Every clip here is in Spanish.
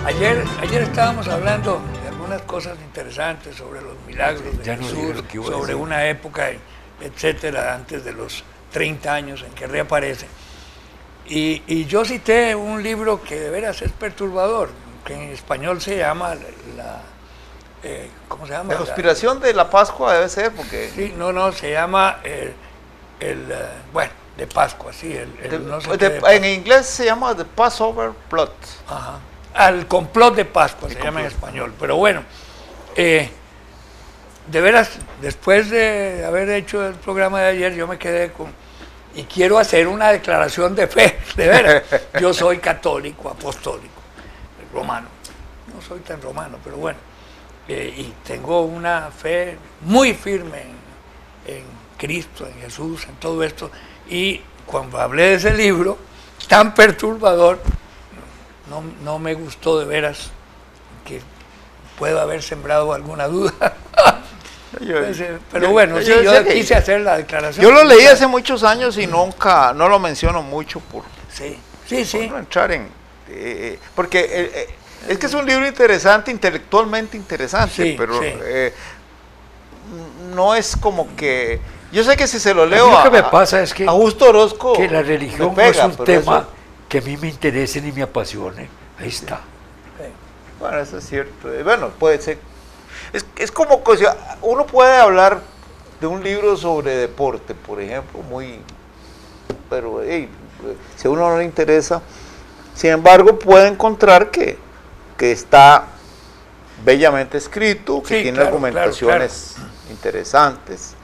Ayer estábamos hablando de algunas cosas interesantes sobre los milagros de Jesús, sobre una época, etcétera, antes de los 30 años en que reaparece. Y yo cité un libro que de veras es perturbador, que en español se llama ¿cómo se llama? La conspiración de la Pascua debe ser, porque... Sí, se llama bueno, de Pascua, sí. En inglés se llama The Passover Plot. Ajá. Al complot de Pascua se llama en español. Pero bueno, de veras, después de haber hecho el programa de ayer, yo me quedé con... Y quiero hacer una declaración de fe, de veras. Yo soy católico, apostólico, romano. No soy tan romano, pero bueno. Y tengo una fe muy firme en Cristo, en Jesús, en todo esto. Y cuando hablé de ese libro, tan perturbador, no me gustó de veras, que puedo haber sembrado alguna duda. Pero bueno, sí, yo quise hacer la declaración. Yo lo leí hace muchos años y nunca, no lo menciono mucho por no entrar en... porque es que es un libro interesante, intelectualmente interesante, pero no es como que... Yo sé que si se lo leo lo que me pasa es que a Justo Orozco, que la religión pega, no es un tema que a mí me interese ni me apasione. Ahí está. Bueno, eso es cierto. Bueno, puede ser. Es como que uno puede hablar de un libro sobre deporte, por ejemplo, pero si a uno no le interesa, sin embargo puede encontrar que está bellamente escrito, que tiene argumentaciones interesantes.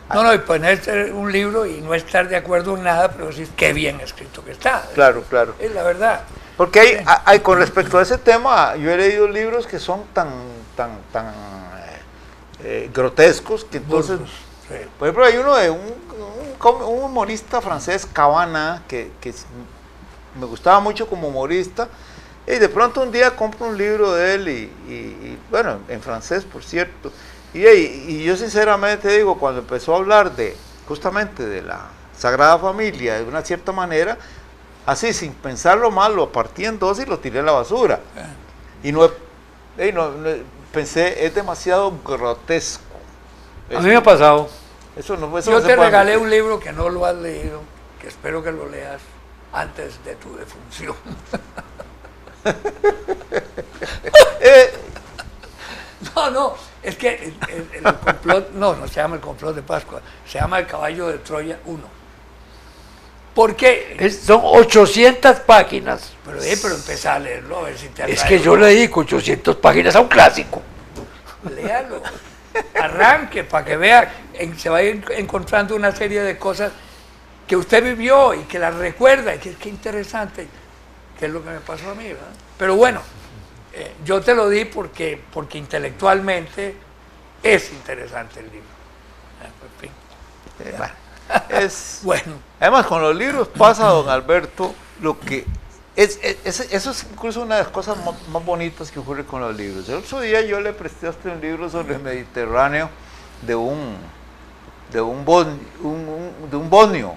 Y ponerse un libro y no estar de acuerdo en nada, pero decir qué bien escrito que está. Claro. Es la verdad. Porque hay con respecto a ese tema, yo he leído libros que son tan grotescos que entonces, por ejemplo, hay uno de un humorista francés, Cabana, que me gustaba mucho como humorista, y de pronto un día compro un libro de él y bueno, en francés, por cierto. Y yo sinceramente digo, cuando empezó a hablar justamente de la Sagrada Familia de una cierta manera, así sin pensarlo mal, lo partí en dos y lo tiré a la basura. Y pensé, es demasiado grotesco. A mí me ha pasado. Yo te regalé un libro que no lo has leído, que espero que lo leas antes de tu defunción. Es que el complot, no se llama el complot de Pascua, se llama el caballo de Troya 1. ¿Por qué? Son 800 páginas. Pero empezá a leerlo, a ver si te atrae. Es que yo le dedico 800 páginas a un clásico. Léalo, arranque para que vea, se vaya encontrando una serie de cosas que usted vivió y que las recuerda, y que es interesante, que es lo que me pasó a mí, ¿verdad? Pero bueno, yo te lo di porque intelectualmente es interesante el libro. En fin. Bueno. Además, con los libros pasa, don Alberto, lo que eso es incluso una de las cosas más bonitas que ocurre con los libros. El otro día yo le presté a usted un libro sobre el Mediterráneo de un bonio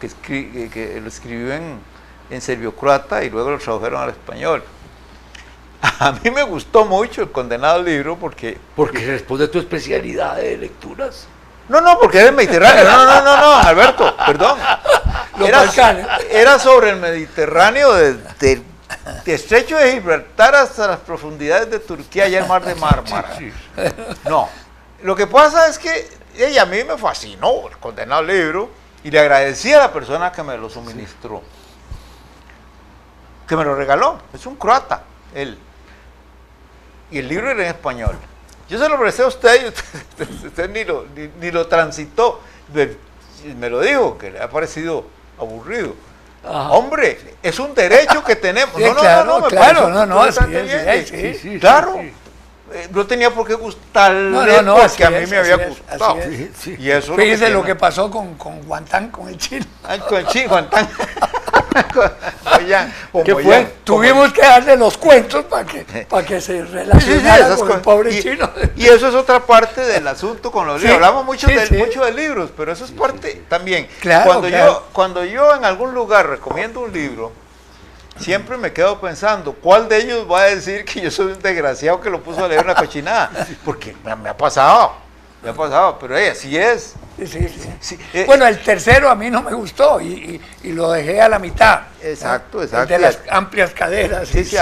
que lo escribió en serbio-croata y luego lo tradujeron al español. A mí me gustó mucho el condenado libro porque responde a tu especialidad de lecturas. No, porque era el Mediterráneo. No, Alberto, perdón. Era sobre el Mediterráneo de estrecho de Gibraltar hasta las profundidades de Turquía y el mar de Mármara. No, lo que pasa es que a mí me fascinó el condenado libro y le agradecí a la persona que me lo suministró, que me lo regaló. Es un croata, él. Y el libro era en español. Yo se lo presté a usted y usted ni lo transitó. Me lo dijo, que le ha parecido aburrido. Ajá. Hombre, es un derecho que tenemos. Sí, claro. No tenía por qué gustarle, porque a mí me había gustado. Y eso fíjese lo que pasó con Guantán, con el chino. Con el chino, Guantán. ¿Qué fue? Tuvimos que darle los cuentos para que se relacionara con el pobre chino. Y eso es otra parte del asunto con los libros. Hablamos mucho de libros, pero eso es parte también. Claro, cuando yo en algún lugar recomiendo un libro, siempre me quedo pensando, ¿cuál de ellos va a decir que yo soy un desgraciado que lo puso a leer una cochinada? Porque me ha pasado, pero así es. Sí. Bueno, el tercero a mí no me gustó y lo dejé a la mitad. Exacto. El de las amplias caderas. Sí,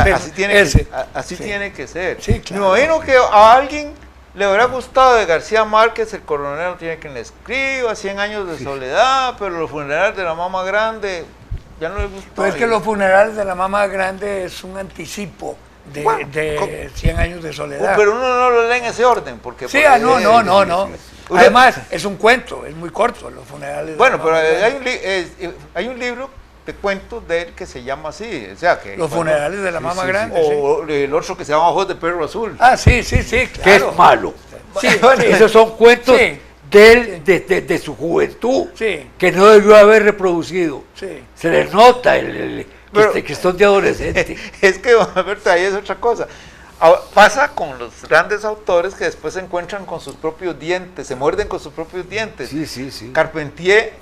así tiene que ser. Sí, claro. Me imagino que a alguien le habrá gustado de García Márquez, El coronel no tiene quien le escriba, 100 años de soledad, pero los funerales de la mamá grande ya no le gustó. Pero es que los funerales de la mamá grande es un anticipo de 100 años de soledad. Pero uno no lo lee en ese orden, porque... Sí, no. Además, es un cuento, es muy corto, los funerales. Bueno, pero hay un libro de cuentos de él que se llama así, o sea que... Los funerales de la mamá grande, o el otro que se llama Ojos de Perro Azul. Ah, sí, claro. Que es malo. Sí, esos son cuentos sí, de su juventud, sí, que no debió haber reproducido. sí. Se les nota Pero- que son de adolescente. Es que, Alberto, ahí es otra cosa. Pasa con los grandes autores que después se encuentran con sus propios dientes, se muerden con sus propios dientes. Sí. Carpentier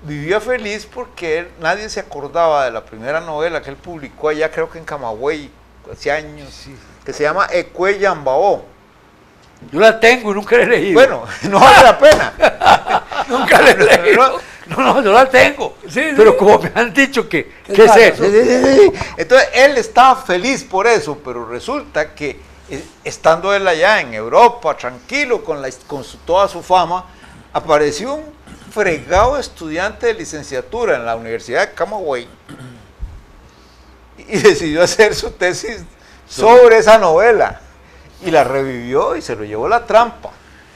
vivía feliz porque nadie se acordaba de la primera novela que él publicó allá, creo que en Camagüey, hace años, que se llama Ecue Yambao. Yo la tengo y nunca la he leído. Bueno, no vale la pena. Nunca le he leído. No, yo la tengo. Sí. Pero como me han dicho que, ¿Qué ¿qué es pasa? eso? Entonces él estaba feliz por eso, pero resulta que estando él allá en Europa, tranquilo, con toda su fama, apareció un fregado estudiante de licenciatura en la Universidad de Camagüey y decidió hacer su tesis sobre esa novela y la revivió y se lo llevó la trampa.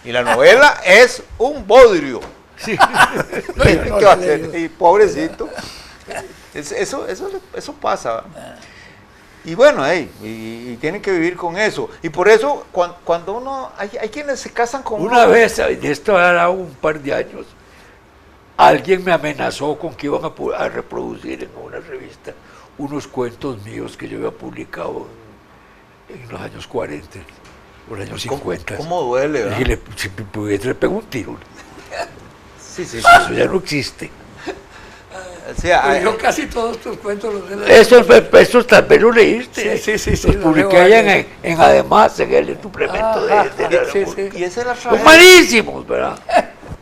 Y la novela es un bodrio. Sí. ¿Qué va a hacer? Y pobrecito. Eso pasa. Y bueno, y tienen que vivir con eso. Y por eso, cuando uno... Hay quienes se casan con... Una vez, de esto hará un par de años, alguien me amenazó con que iban a reproducir en una revista unos cuentos míos que yo había publicado en los años 40, los años 50. ¿Cómo duele, verdad? Y si me pudiera, le pego un tiro. Sí. Eso ya no existe. O sea, Pues yo casi todos tus cuentos los he leído. Eso tal vez lo leíste. Sí. Los publiqué allá en Además, en el suplemento Sí. y esa es la Son tragedia. malísimos, ¿verdad?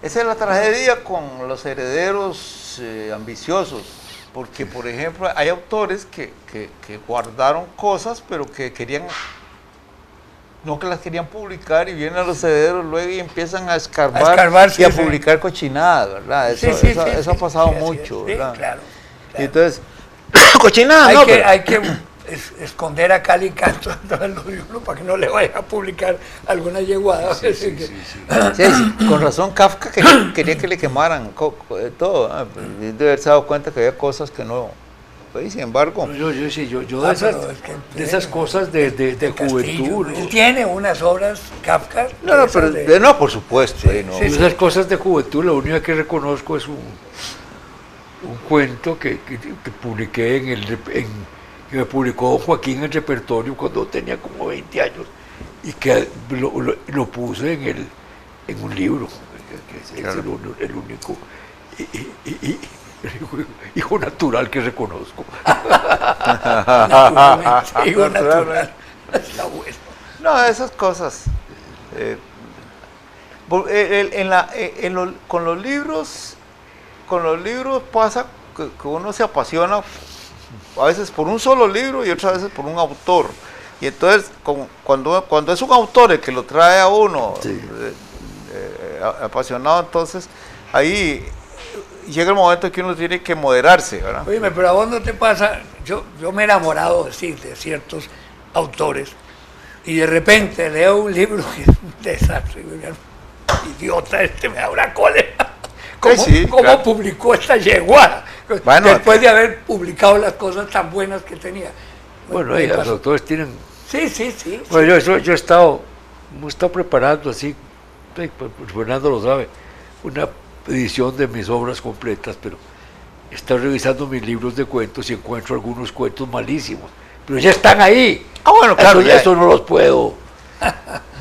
Esa es la tragedia con los herederos ambiciosos. Porque, por ejemplo, hay autores que guardaron cosas, pero que querían... No que las querían publicar y vienen a los herederos luego y empiezan a escarbar y a publicar cochinadas, ¿verdad? Eso ha pasado mucho, ¿verdad? Sí, claro. Y entonces, cochinadas, Hay que esconder a Cali Canto en los libros para que no le vayan a publicar alguna yeguada. Sí, con razón Kafka quería que le quemaran todo. Debe haberse dado cuenta que había cosas que no... Pues, sin embargo... Yo de esas cosas de juventud. Él tiene unas obras Kafka. No, por supuesto. Esas cosas de juventud, lo único que reconozco es un cuento que publiqué que me publicó don Joaquín en el repertorio cuando tenía como 20 años y que lo puse en un libro, que es el único hijo natural que reconozco. Hijo natural. Está bueno. No, esas cosas. Con los libros pasa que uno se apasiona a veces por un solo libro y otras veces por un autor. Y entonces, cuando es un autor el que lo trae a uno apasionado, entonces ahí llega el momento en que uno tiene que moderarse, ¿verdad? Oye, pero a vos no te pasa, yo me he enamorado de ciertos autores y de repente leo un libro que es un desastre, idiota, me da una cólera. ¿Cómo publicó esta yeguada? Bueno, después de haber publicado las cosas tan buenas que tenía. Bueno, los autores tienen... Sí. Bueno, yo he estado preparando así, pues Fernando lo sabe, una edición de mis obras completas, pero he estado revisando mis libros de cuentos y encuentro algunos cuentos malísimos, pero ya están ahí. Bueno, claro. Eso no los puedo...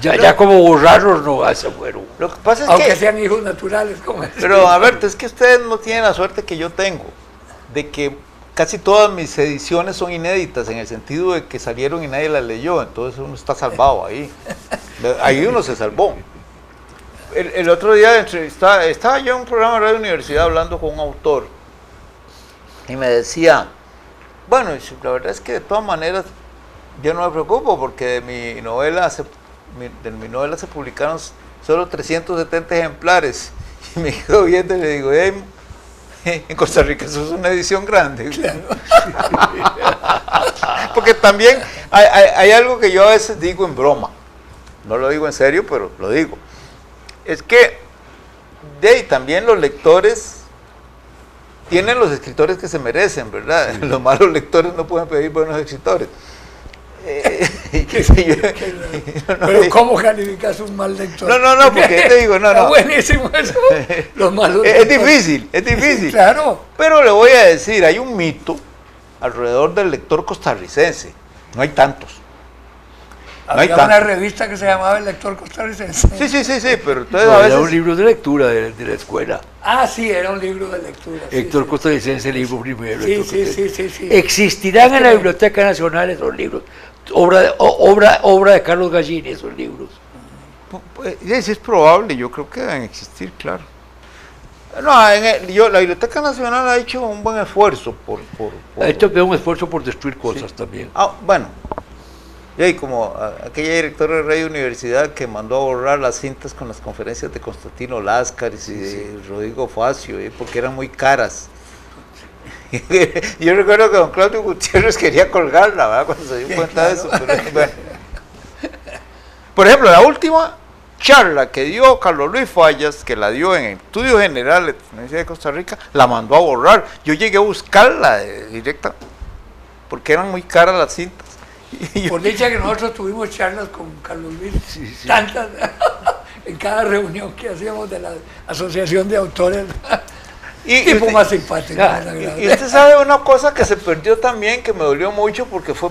Ya como borrarlos no hace bueno. Lo que pasa es aunque sean hijos naturales como Pero Alberto, es que ustedes no tienen la suerte que yo tengo, de que casi todas mis ediciones son inéditas en el sentido de que salieron y nadie las leyó, entonces uno está salvado ahí. Ahí uno se salvó. El otro día estaba yo en un programa de Radio Universidad hablando con un autor y me decía, bueno, la verdad es que de todas maneras yo no me preocupo porque de mi novela se publicaron solo 370 ejemplares. Y me quedo viendo y le digo, en Costa Rica eso es una edición grande. Claro. Porque también hay algo que yo a veces digo en broma, no lo digo en serio, pero lo digo. Es que también los lectores tienen los escritores que se merecen, ¿verdad? Sí. Los malos lectores no pueden pedir buenos escritores. Pero ¿cómo calificas un mal lector? No, porque te digo, no. Buenísimo eso. Los malos es difícil. Sí, claro. Pero le voy a decir, hay un mito alrededor del lector costarricense. No hay tantos. Había una revista que se llamaba El Lector Costarricense. Sí, pero entonces a veces... Era un libro de lectura de la escuela. Ah, sí, era un libro de lectura. Lector Costarricense, libro primero. Sí. Existirán en la Biblioteca Nacional esos libros. Obra de Carlos Gallini, esos libros. Es probable, yo creo que deben existir, claro. No, la Biblioteca Nacional ha hecho un buen esfuerzo ha hecho un esfuerzo por destruir cosas también. Bueno, y como aquella directora de Radio Universidad que mandó a borrar las cintas con las conferencias de Constantino Láscaris y de Rodrigo Facio, porque eran muy caras. Yo recuerdo que don Claudio Gutiérrez quería colgarla, ¿verdad? Cuando se dio cuenta de eso. Pero, bueno. Por ejemplo, la última charla que dio Carlos Luis Fallas, que la dio en el Estudio General de la Universidad de Costa Rica, la mandó a borrar. Yo llegué a buscarla directa, porque eran muy caras las cintas. Por dicha que nosotros tuvimos charlas con Carlos Luis, tantas, en cada reunión que hacíamos de la Asociación de Autores. Tipo más simpático. Y usted sabe una cosa que se perdió también, que me dolió mucho porque fue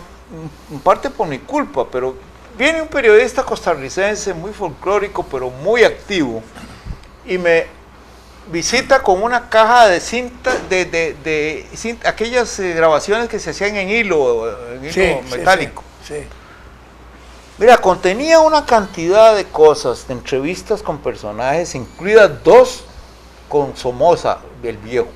en parte por mi culpa, pero viene un periodista costarricense muy folclórico, pero muy activo, y me visita con una caja de cinta, de cinta, aquellas grabaciones que se hacían en hilo metálico. Sí. Mira, contenía una cantidad de cosas, de entrevistas con personajes, incluidas 2 con Somoza, el viejo,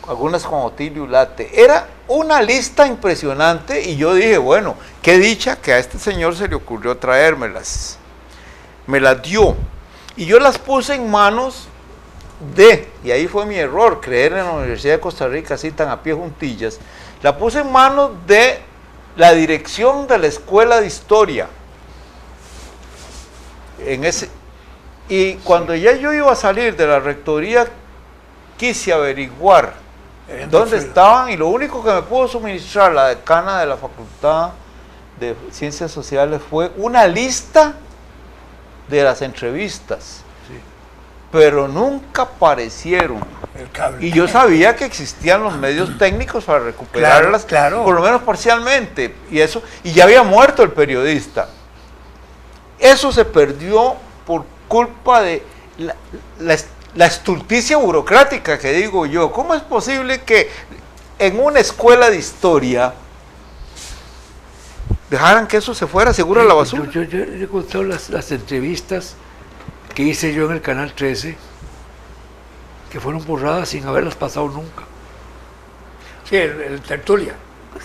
algunas con Otilio Ulate. Era una lista impresionante y yo dije, bueno, qué dicha que a este señor se le ocurrió traérmelas. Me las dio y yo las puse en manos y ahí fue mi error, creer en la Universidad de Costa Rica así tan a pie juntillas, la puse en manos de la dirección de la Escuela de Historia. Y cuando ya yo iba a salir de la rectoría, quise averiguar dónde estaban, y lo único que me pudo suministrar la decana de la Facultad de Ciencias Sociales fue una lista de las entrevistas, pero nunca aparecieron. Y yo sabía que existían los medios técnicos para recuperarlas, por lo menos parcialmente, y ya había muerto el periodista. Eso se perdió por culpa de la estulticia burocrática que digo yo. ¿Cómo es posible que en una escuela de historia dejaran que eso se fuera seguro a la basura? Yo he contado las entrevistas que hice yo en el Canal 13, que fueron borradas sin haberlas pasado nunca. Sí, el Tertulia.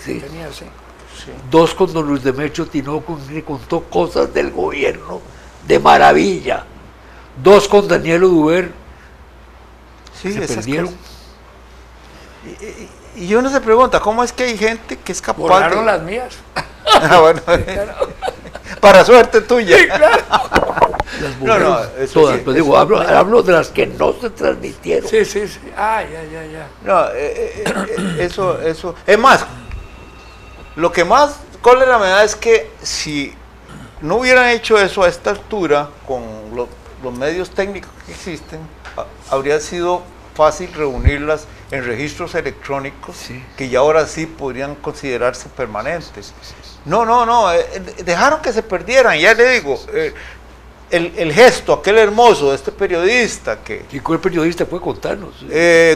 Sí. 2 con don Luis Demetrio Tinoco, que contó cosas del gobierno de maravilla. 2 con Daniel Oduber, se perdieron. Y uno se pregunta, ¿cómo es que hay gente que es capaz borraron las mías? Bueno, para suerte tuya. Sí, claro. Las borraron todas, pero digo, hablo de las que no se transmitieron. Sí. Ya. No, eso. Es más, lo que más cólera me da es que si no hubieran hecho eso a esta altura, con los medios técnicos que existen, habría sido fácil reunirlas en registros electrónicos, que ya ahora sí podrían considerarse permanentes. No, dejaron que se perdieran. Ya le digo, el gesto, aquel hermoso de este periodista que... ¿Y cuál periodista puede contarnos?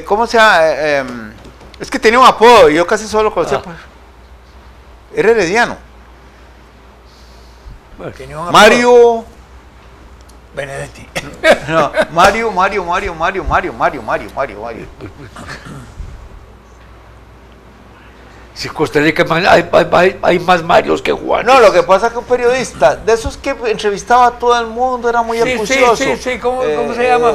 ¿Cómo se llama? Es que tenía un apodo, y yo casi solo conocía, pues, era herediano. Tenía un apodo. Mario... Benedetti. No, Mario. Si Costa Rica hay más Marios que Juanes. No, lo que pasa es que un periodista, de esos que entrevistaba a todo el mundo, era muy acucioso. Sí, ¿cómo se llama?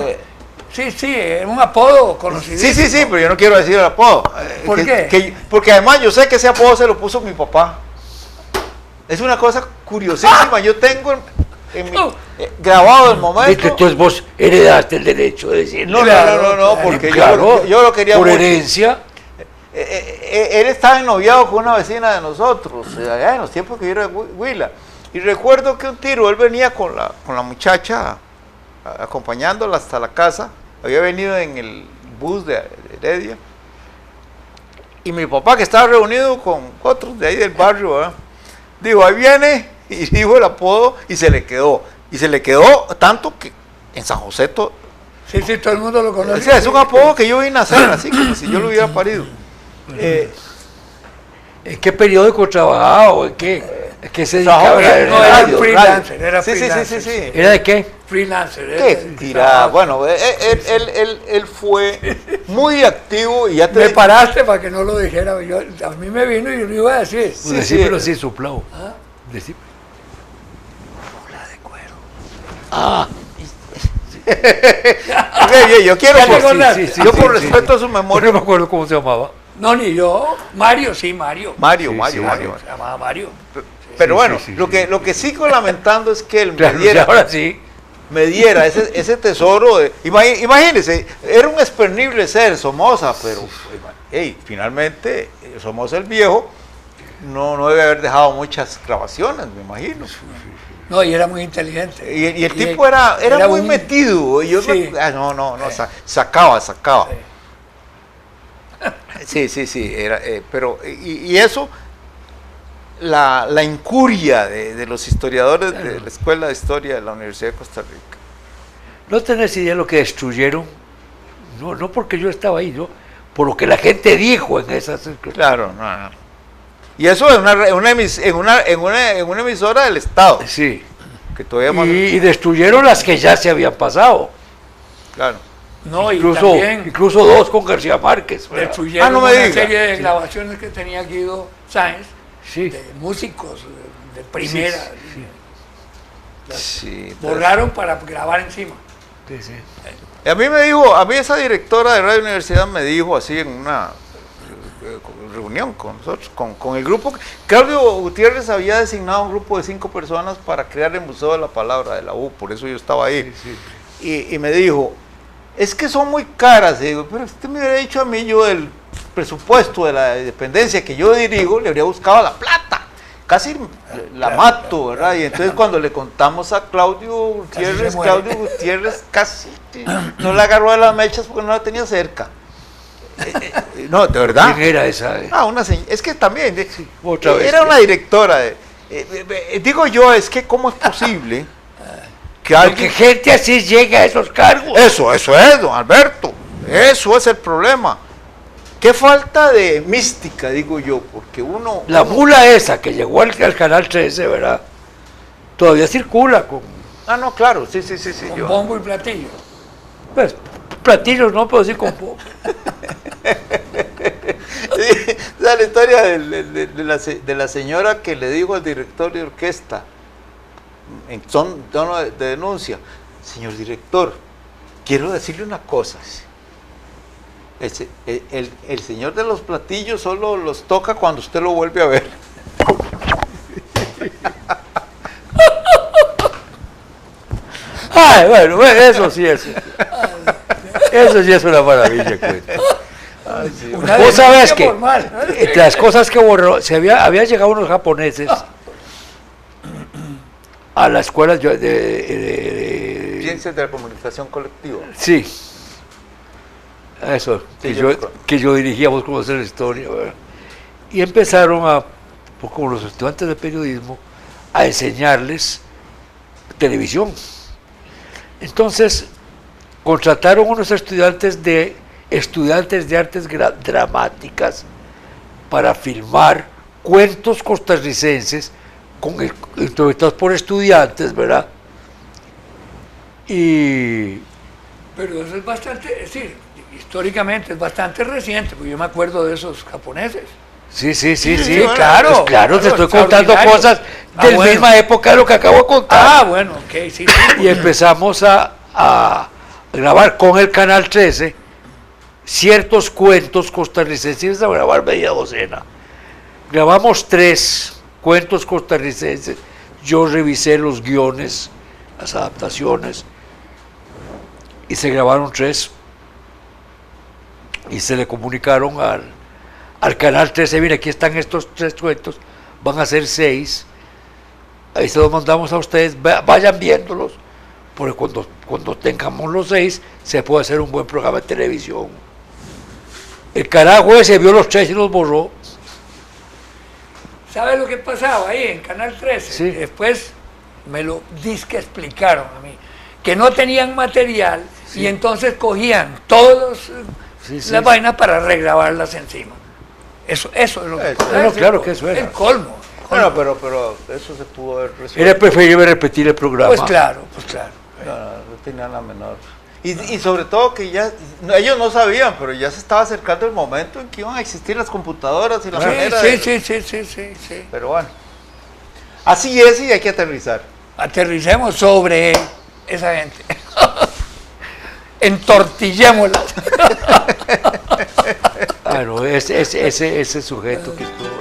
Sí, es un apodo conocido. Sí, pero yo no quiero decir el apodo. ¿Por qué? Porque además yo sé que ese apodo se lo puso mi papá. Es una cosa curiosísima. Yo tengo grabado el momento. Entonces vos heredaste el derecho de decir. No, porque claro, yo lo quería por mucho. herencia. Él estaba ennoviado con una vecina de nosotros, allá en los tiempos que yo era Huila. Y recuerdo que un tiro, él venía con la muchacha, acompañándola hasta la casa. Había venido en el bus de Heredia. Y mi papá, que estaba reunido con otros de ahí del barrio, ¿verdad? Dijo, ahí viene, y dijo el apodo, y se le quedó. Y se le quedó tanto que en San José todo el mundo lo conoce. O sea, es un apodo que yo vine a hacer, así como si yo lo hubiera parido. ¿En qué periódico trabajaba o en qué se dedicaba? Era freelancer, Sí. ¿Era de qué? Freelancer. ¿Qué tirada? Bueno, él fue muy activo y ya te... Me paraste para que no lo dijera. A mí me vino y yo lo iba a decir. Pues decímelo así, soplado. Decime. Bola de cuero. Yo quiero... Yo por respeto a su No memoria... me acuerdo cómo se llamaba. No, ni yo. Mario. Mario. Se llamaba Mario. Pero bueno, lo que sigo lamentando es que él Claro, ahora sí. me diera ese tesoro de... Imagínense, era un espernible ser, Somoza, pero finalmente Somoza el viejo no debe haber dejado muchas grabaciones, me imagino. No, y era muy inteligente. Y el tipo era muy metido. Y yo sacaba. Sí, era, pero y eso, la incuria de los historiadores de la Escuela de Historia de la Universidad de Costa Rica. No tenés idea de lo que destruyeron, no porque yo estaba ahí, ¿no? Por lo que la gente dijo en esas... Claro, no. Y eso en una emisora del Estado. Sí. Que todavía y destruyeron las que ya se habían pasado. Claro. No, incluso dos con García Márquez. Destruyeron una serie de grabaciones que tenía Guido Sáenz, de músicos de primera. Borraron para grabar encima. Y a mí esa directora de Radio Universidad me dijo así en una reunión con nosotros, con el grupo. Claudio Gutiérrez había designado un grupo de 5 personas para crear el Museo de la Palabra de la U, por eso yo estaba ahí. Y me dijo, es que son muy caras. Y digo, pero usted me hubiera dicho a mí, yo el presupuesto de la dependencia que yo dirijo, le habría buscado la plata. Casi la mato, ¿verdad? Y entonces cuando le contamos a Claudio Gutiérrez casi no la agarró de las mechas porque no la tenía cerca. No, de verdad. ¿Quién era esa? Una señora. Es que también otra vez, era una directora. Digo yo, es que cómo es posible que alguien... Porque gente así llega a esos cargos. Eso es, don Alberto. Eso es el problema. Qué falta de mística, digo yo, porque uno... La mula esa que llegó al Canal 13, ¿verdad? Todavía circula con... no, claro, sí. Con bombo y platillo. Pues, platillos no, pero sí con bombo. La historia de la señora que le dijo al director de orquesta, en tono de denuncia, señor director, quiero decirle una cosa. El señor de los platillos solo los toca cuando usted lo vuelve a ver. Ay, bueno, eso sí es. Eso sí es una maravilla, cuento. Vos sabés que entre las cosas que borró, había llegado unos japoneses a la escuela de Ciencias de la Comunicación Colectiva. Sí. Eso, que yo dirigía, vos conocés la historia, ¿verdad? Y empezaron como los estudiantes de periodismo, a enseñarles televisión. Entonces, contrataron unos estudiantes de estudiantes de artes dramáticas para filmar cuentos costarricenses interpretados por estudiantes, ¿verdad? Pero eso es bastante, es decir, históricamente es bastante reciente, porque yo me acuerdo de esos japoneses. Sí, bueno, claro. Pues claro, te estoy contando extraordinario. cosas de la Bueno. misma época de lo que acabo de contar. Bueno, ok, sí. Y empezamos a grabar con el Canal 13 ciertos cuentos costarricenses, a grabar media docena. Grabamos 3 cuentos costarricenses, yo revisé los guiones, las adaptaciones, y se grabaron 3, y se le comunicaron al Canal 13, mira, aquí están estos 3 cuentos, van a ser 6, ahí se los mandamos a ustedes, vayan viéndolos, porque cuando tengamos los 6, se puede hacer un buen programa de televisión. El carajo ese vio los 3 y los borró. ¿Sabes lo que pasaba ahí en Canal 13? Sí. Después me lo disque explicaron a mí, que no tenían material y entonces cogían todas las vainas para regrabarlas encima. Eso es lo que pasa. Bueno, claro que eso era. El colmo. Bueno, pero eso se pudo haber resuelto. Era preferible repetir el programa. Pues claro. No tenía la menor. Y sobre todo que ya, ellos no sabían, pero ya se estaba acercando el momento en que iban a existir las computadoras y la manera de... Sí. Pero bueno, así es y hay que aterrizar. Aterricemos sobre esa gente. Entortillémosla. Claro, ese sujeto que estuvo